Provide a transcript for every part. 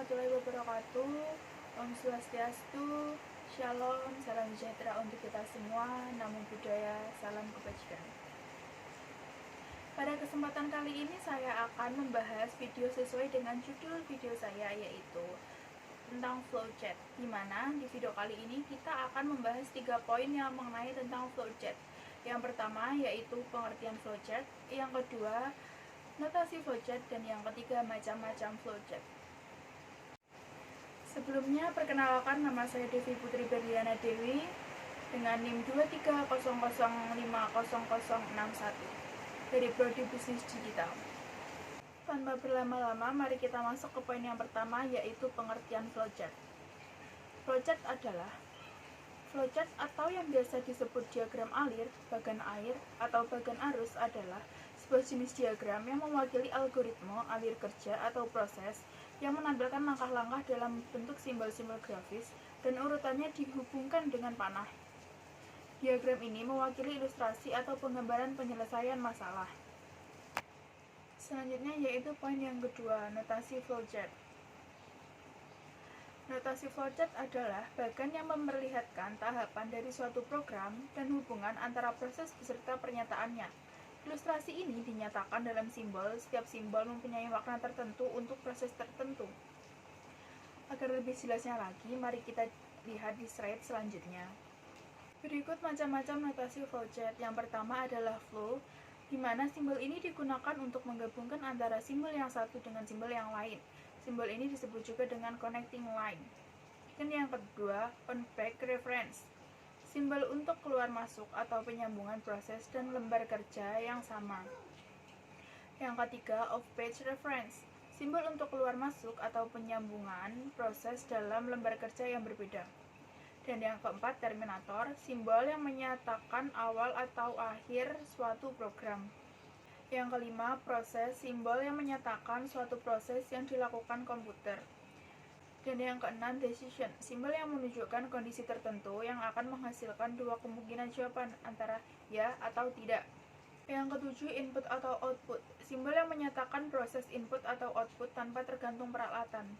warahmatullahi wabarakatuh. Om Swastiastu, Shalom, salam sejahtera untuk kita semua. Namo Buddhaya, salam kebajikan. Pada kesempatan kali ini saya akan membahas video sesuai dengan judul video saya, yaitu tentang flowchart. Dimana di video kali ini kita akan membahas 3 poin yang mengenai tentang flowchart. Yang pertama yaitu pengertian flowchart, yang kedua notasi flowchart, dan yang ketiga macam-macam flowchart. Sebelumnya, perkenalkan, nama saya Devi Putri Berliana Dewi dengan NIM 2300500061 dari Prodi Bisnis Digital. Tanpa berlama-lama, mari kita masuk ke poin yang pertama, yaitu pengertian flowchart. Flowchart atau yang biasa disebut diagram alir, bagan air, atau bagan arus adalah sebuah jenis diagram yang mewakili algoritma, alir kerja, atau proses yang menampilkan langkah-langkah dalam bentuk simbol-simbol grafis dan urutannya dihubungkan dengan panah. Diagram ini mewakili ilustrasi atau penggambaran penyelesaian masalah. Selanjutnya yaitu poin yang kedua, notasi flowchart. Notasi flowchart adalah bagan yang memperlihatkan tahapan dari suatu program dan hubungan antara proses beserta pernyataannya. Ilustrasi ini dinyatakan dalam simbol. Setiap simbol mempunyai makna tertentu untuk proses tertentu. Agar lebih jelasnya lagi, mari kita lihat di slide selanjutnya. Berikut macam-macam notasi flowchart. Yang pertama adalah flow, di mana simbol ini digunakan untuk menggabungkan antara simbol yang satu dengan simbol yang lain. Simbol ini disebut juga dengan connecting line. Dan yang kedua, on-back reference, simbol untuk keluar masuk atau penyambungan proses dan lembar kerja yang sama. Yang ketiga, off-page reference, simbol untuk keluar masuk atau penyambungan proses dalam lembar kerja yang berbeda. Dan yang keempat, terminator, simbol yang menyatakan awal atau akhir suatu program. Yang kelima, proses, simbol yang menyatakan suatu proses yang dilakukan komputer. Dan yang keenam, decision, simbol yang menunjukkan kondisi tertentu yang akan menghasilkan dua kemungkinan jawaban, antara ya atau tidak. Yang ketujuh, input atau output, simbol yang menyatakan proses input atau output tanpa tergantung peralatan.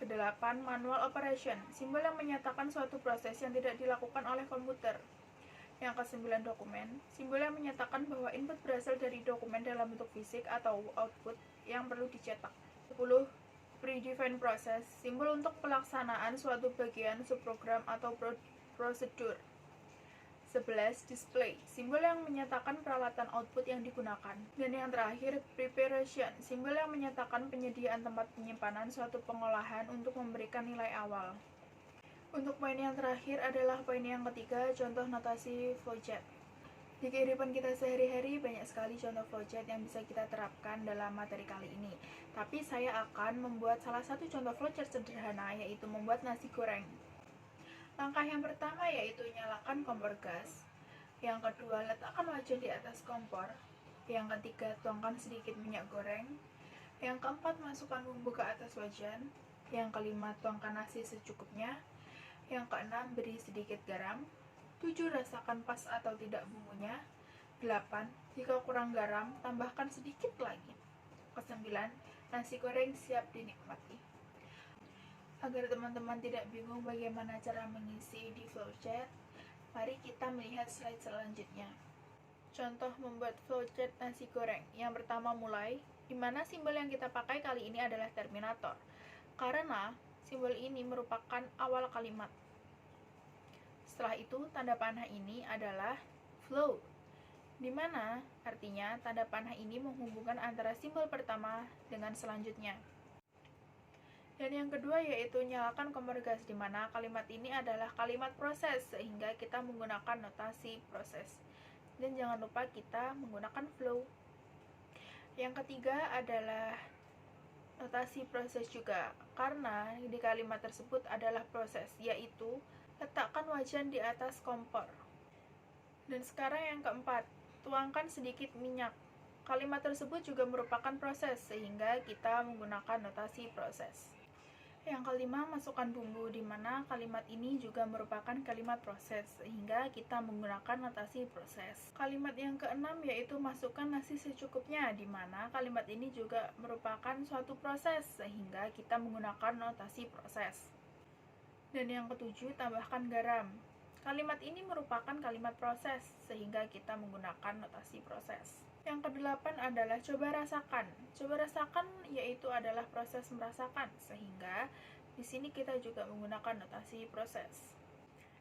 Kedelapan, manual operation, simbol yang menyatakan suatu proses yang tidak dilakukan oleh komputer. Yang kesembilan, dokumen, simbol yang menyatakan bahwa input berasal dari dokumen dalam bentuk fisik atau output yang perlu dicetak. 10. Predefined process, simbol untuk pelaksanaan suatu bagian subprogram atau prosedur. 11. Display, simbol yang menyatakan peralatan output yang digunakan. Dan yang terakhir, preparation, simbol yang menyatakan penyediaan tempat penyimpanan suatu pengolahan untuk memberikan nilai awal. Untuk poin yang terakhir adalah poin yang ketiga, contoh notasi flowchart. Di kehidupan kita sehari-hari banyak sekali contoh flowchart yang bisa kita terapkan dalam materi kali ini. Tapi saya akan membuat salah satu contoh flowchart sederhana, yaitu membuat nasi goreng. Langkah yang pertama yaitu nyalakan kompor gas. Yang kedua, letakkan wajan di atas kompor. Yang ketiga, tuangkan sedikit minyak goreng. Yang keempat, masukkan bumbu ke atas wajan. Yang kelima, tuangkan nasi secukupnya. Yang keenam, beri sedikit garam. 7. Rasakan pas atau tidak bumbunya. 8. Jika kurang garam, tambahkan sedikit lagi. 9. Nasi goreng siap dinikmati. Agar teman-teman tidak bingung bagaimana cara mengisi di flowchart, mari kita melihat slide selanjutnya. Contoh membuat flowchart nasi goreng. Yang pertama, mulai, di mana simbol yang kita pakai kali ini adalah terminator, karena simbol ini merupakan awal kalimat. Setelah itu, tanda panah ini adalah flow, di mana artinya tanda panah ini menghubungkan antara simbol pertama dengan selanjutnya. Dan yang kedua yaitu nyalakan kompor gas, di mana kalimat ini adalah kalimat proses, sehingga kita menggunakan notasi proses. Dan jangan lupa kita menggunakan flow. Yang ketiga adalah notasi proses juga, karena di kalimat tersebut adalah proses, yaitu letakkan wajan di atas kompor. Dan sekarang yang keempat, tuangkan sedikit minyak. Kalimat tersebut juga merupakan proses, sehingga kita menggunakan notasi proses. Yang kelima, masukkan bumbu, di mana kalimat ini juga merupakan kalimat proses, sehingga kita menggunakan notasi proses. Kalimat yang keenam yaitu masukkan nasi secukupnya, di mana kalimat ini juga merupakan suatu proses, sehingga kita menggunakan notasi proses. Dan yang ketujuh, tambahkan garam. Kalimat ini merupakan kalimat proses, sehingga kita menggunakan notasi proses. Yang kedelapan adalah coba rasakan. Coba rasakan yaitu adalah proses merasakan, sehingga di sini kita juga menggunakan notasi proses.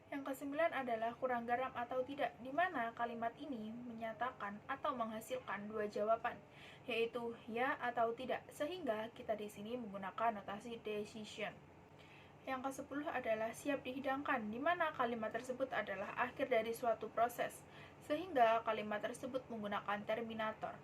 Yang kesembilan adalah kurang garam atau tidak, di mana kalimat ini menyatakan atau menghasilkan dua jawaban, yaitu ya atau tidak, sehingga kita di sini menggunakan notasi decision. Yang ke-10 adalah siap dihidangkan, di mana kalimat tersebut adalah akhir dari suatu proses, sehingga kalimat tersebut menggunakan terminator.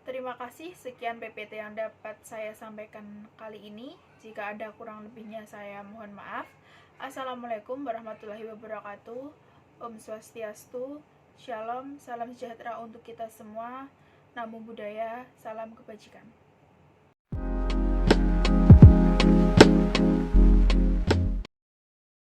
Terima kasih, sekian PPT yang dapat saya sampaikan kali ini. Jika ada kurang lebihnya saya mohon maaf. Assalamualaikum warahmatullahi wabarakatuh. Om Swastiastu, Shalom, salam sejahtera untuk kita semua. Namo Buddhaya, salam kebajikan.